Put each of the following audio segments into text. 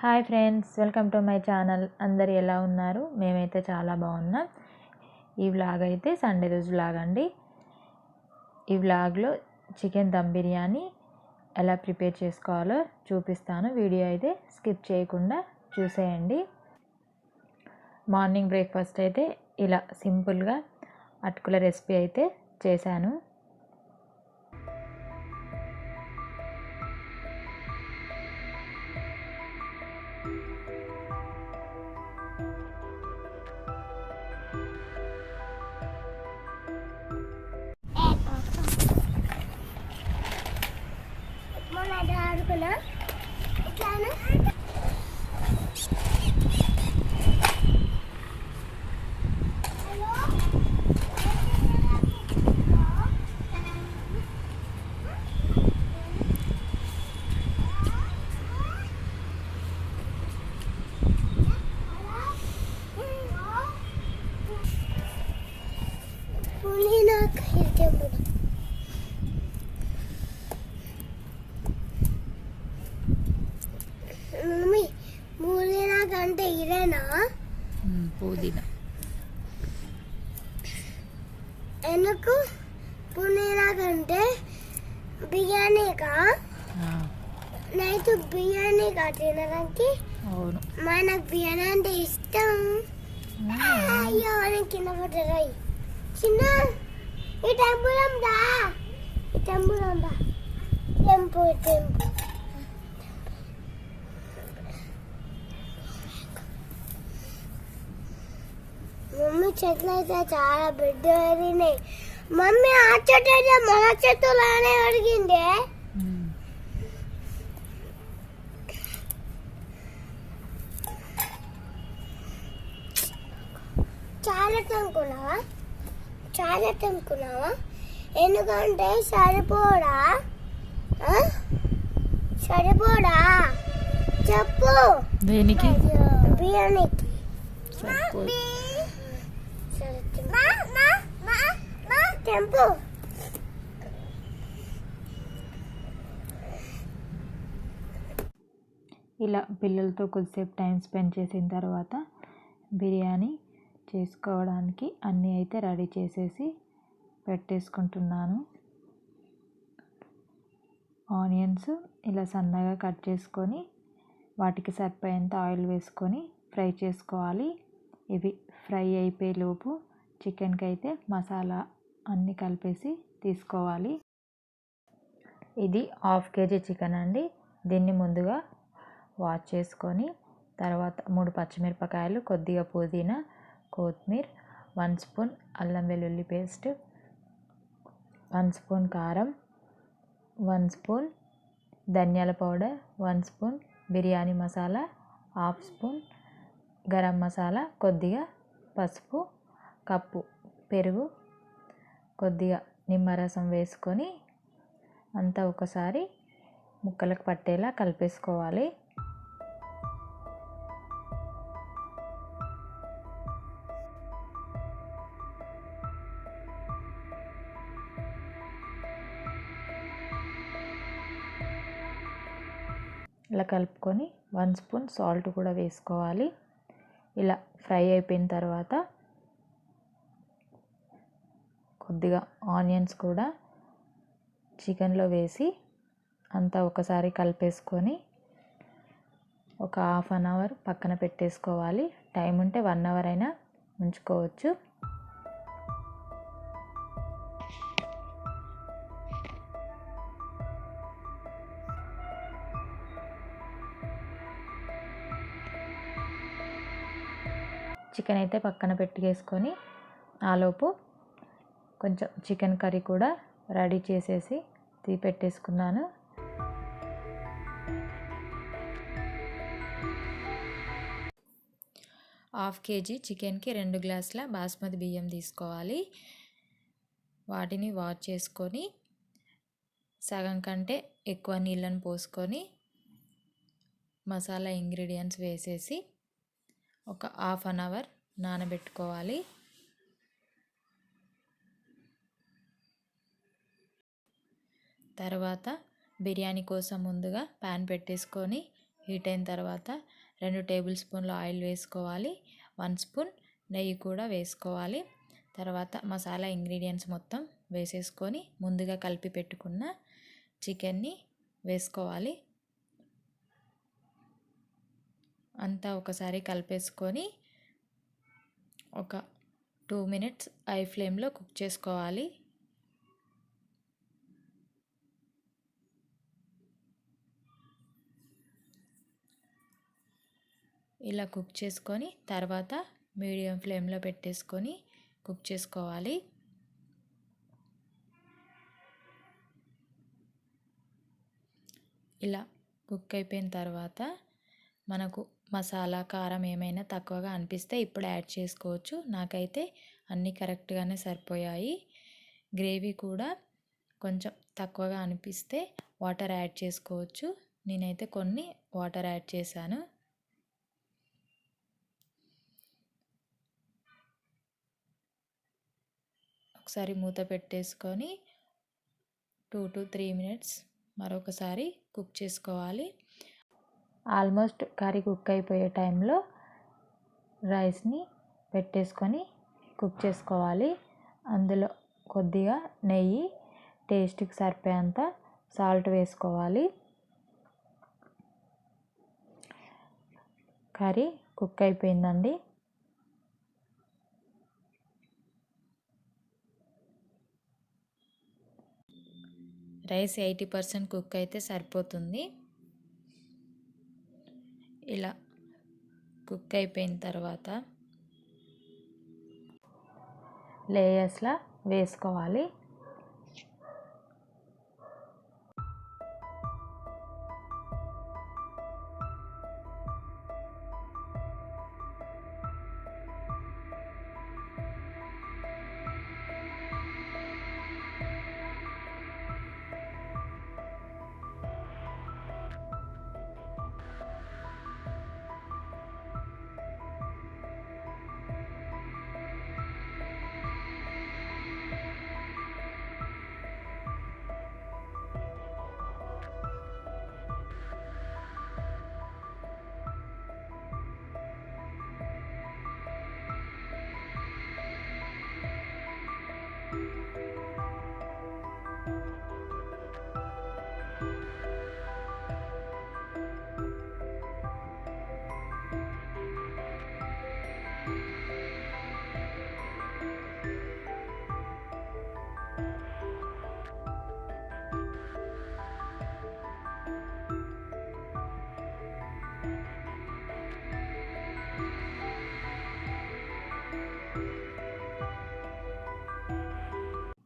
Hi friends, welcome to my channel. అందరు ఎలా ఉన్నారు? మేమైతే చాలా బాగున్నాం. ఈ వ్లాగ్ అయితే సండే రోజు వ్లాగ్ అండి. ఈ వ్లాగ్లో చికెన్ దమ్ బిర్యానీ ఎలా ప్రిపేర్ చేసుకోవాలో చూపిస్తాను. వీడియో అయితే స్కిప్ చేయకుండా చూసేయండి. మార్నింగ్ బ్రేక్ఫాస్ట్ అయితే ఇలా సింపుల్గా అటుకుల రెసిపీ అయితే చేశాను. మమ్మీ పుదీనా కంటే ఇదేనా? పుదీనా ఎందుకు పుదీనా కంటే బిర్యానీకా? నైట్ బిర్యానీకా తినడానికి? అవును, మనకు బిర్యానీ అంటే ఇష్టం. అయ్యో కింద పడ్డాయి. చిన్న ఈ టెంపుల్ దా, ఈ టెంపుల్ దా, టెంపుల్ టెంపుల్ మమ్మీ చెట్లు అయితే చాలా పెద్ద అడిగినాయి. మమ్మీ ఆ చెట్టు అయితే మన చెట్టులానే అడిగింది. చాలా టెంకున్నావా? చాలా టెంకున్నావా? ఎందుకంటే సరిపోడా? సరిపోడా చెప్పు. దేనికి? బిర్యానీకి. టెంపు ఇలా పిల్లలతో కొద్దిసేపు టైం స్పెండ్ చేసిన తర్వాత బిర్యానీ చేసుకోవడానికి అన్నీ అయితే రెడీ చేసేసి పెట్టేసుకుంటున్నాను. ఆనియన్స్ ఇలా సన్నగా కట్ చేసుకొని వాటికి సరిపోయేంత ఆయిల్ వేసుకొని ఫ్రై చేసుకోవాలి. ఇవి ఫ్రై అయిపోయేలోపు చికెన్కి అయితే మసాలా అన్నీ కలిపేసి తీసుకోవాలి. ఇది 1/2 kg చికెన్ అండి. దీన్ని ముందుగా వాష్ చేసుకొని తర్వాత 3 పచ్చిమిరపకాయలు, కొద్దిగా పుదీనా, కొత్తిమీర, 1 స్పూన్ అల్లం వెల్లుల్లి పేస్ట్, 1 స్పూన్ కారం, 1 స్పూన్ ధనియాల powder, 1 spoon biryani masala, 1/2 spoon garam masala, కొద్దిగా పసుపు, కప్పు పెరుగు, కొద్దిగా నిమ్మరసం వేసుకొని అంతా ఒకసారి ముక్కలకు పట్టేలా కలిపేసుకోవాలి. ఇలా కలుపుకొని 1 స్పూన్ సాల్ట్ కూడా వేసుకోవాలి. ఇలా ఫ్రై అయిపోయిన తర్వాత కొద్దిగా ఆనియన్స్ కూడా చికెన్లో వేసి అంతా ఒకసారి కలిపేసుకొని ఒక 1/2 అవర్ పక్కన పెట్టేసుకోవాలి. టైం ఉంటే 1 అవర్ అయినా ఉంచుకోవచ్చు. చికెన్ అయితే పక్కన పెట్టేసుకొని ఆలోపు కొంచెం చికెన్ కర్రీ కూడా రెడీ చేసేసి పెట్టేసుకున్నాను. ½ kg చికెన్కి 2 గ్లాసుల బాస్మతి బియ్యం తీసుకోవాలి. వాటిని వాష్ చేసుకొని సగం కంటే ఎక్కువ నీళ్ళని పోసుకొని మసాలా ఇంగ్రీడియంట్స్ వేసేసి ఒక 1/2 అవర్ నానబెట్టుకోవాలి. తర్వాత బిర్యానీ కోసం ముందుగా ప్యాన్ పెట్టేసుకొని హీట్ అయిన తర్వాత 2 టేబుల్ స్పూన్ల ఆయిల్ వేసుకోవాలి, 1 స్పూన్ నెయ్యి కూడా వేసుకోవాలి. తర్వాత మసాలా ఇంగ్రీడియంట్స్ మొత్తం వేసేసుకొని ముందుగా కలిపి పెట్టుకున్న చికెన్ని వేసుకోవాలి. అంతా ఒకసారి కలిపేసుకొని ఒక 2 మినిట్స్ హై ఫ్లేమ్లో కుక్ చేసుకోవాలి. ఇలా కుక్ చేసుకొని తర్వాత మీడియం ఫ్లేమ్లో పెట్టేసుకొని కుక్ చేసుకోవాలి. ఇలా కుక్ అయిపోయిన తర్వాత మనకు మసాలా కారం ఏమైనా తక్కువగా అనిపిస్తే ఇప్పుడు యాడ్ చేసుకోవచ్చు. నాకైతే అన్నీ కరెక్ట్గానే సరిపోయాయి. గ్రేవీ కూడా కొంచెం తక్కువగా అనిపిస్తే వాటర్ యాడ్ చేసుకోవచ్చు. నేనైతే కొన్ని వాటర్ యాడ్ చేశాను. ఒకసారి మూత పెట్టేసుకొని 2 to 3 మినిట్స్ మరొకసారి కుక్ చేసుకోవాలి. ఆల్మోస్ట్ కర్రీ కుక్ అయిపోయే టైంలో రైస్ని పెట్టేసుకొని కుక్ చేసుకోవాలి. అందులో కొద్దిగా నెయ్యి, టేస్ట్కి సరిపోయేంత సాల్ట్ వేసుకోవాలి. కర్రీ కుక్ అయిపోయిందండి. రైస్ 80% కుక్ అయితే సరిపోతుంది. ఇలా కుక్ అయిపోయిన తర్వాత లేయర్స్లా వేసుకోవాలి.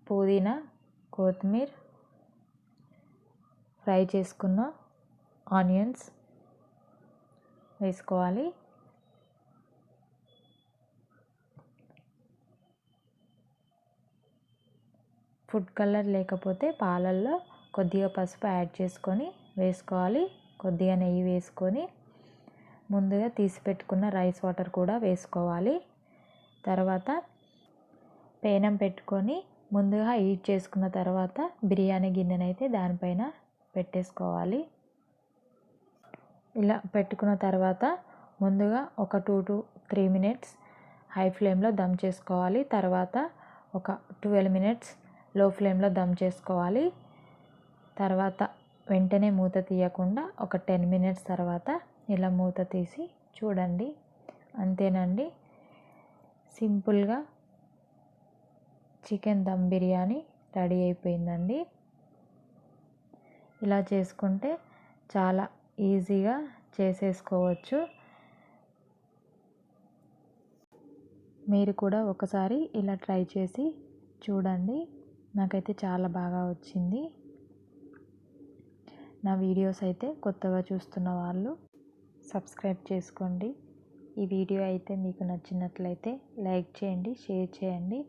పుదీనా, కొత్తిమీర, ఫ్రై చేసుకున్న ఆనియన్స్ వేసుకోవాలి. ఫుడ్ కలర్ లేకపోతే పాలల్లో కొద్దిగా పసుపు యాడ్ చేసుకొని వేసుకోవాలి. కొద్దిగా నెయ్యి వేసుకొని ముందుగా తీసి పెట్టుకున్న రైస్ వాటర్ కూడా వేసుకోవాలి. తర్వాత పేనం పెట్టుకొని ముందుగా హీట్ చేసుకున్న తర్వాత బిర్యానీ గిన్నెనైతే దానిపైన పెట్టేసుకోవాలి. ఇలా పెట్టుకున్న తర్వాత ముందుగా ఒక 2 to 3 మినిట్స్ హై ఫ్లేమ్లో దమ్ చేసుకోవాలి. తర్వాత ఒక 12 మినిట్స్ లో ఫ్లేమ్లో దమ్ చేసుకోవాలి. తర్వాత వెంటనే మూత తీయకుండా ఒక 10 మినిట్స్ తర్వాత ఇలా మూత తీసి చూడండి. అంతేనండి, సింపుల్గా చికెన్ దమ్ బిర్యానీ రెడీ అయిపోయిందండి. ఇలా చేసుకుంటే చాలా ఈజీగా చేసేసుకోవచ్చు. మీరు కూడా ఒకసారి ఇలా ట్రై చేసి చూడండి. నాకైతే చాలా బాగా వచ్చింది. నా వీడియోస్ అయితే కొత్తగా చూస్తున్న వాళ్ళు సబ్స్క్రైబ్ చేసుకోండి. ఈ వీడియో అయితే మీకు నచ్చినట్లయితే లైక్ చేయండి, షేర్ చేయండి.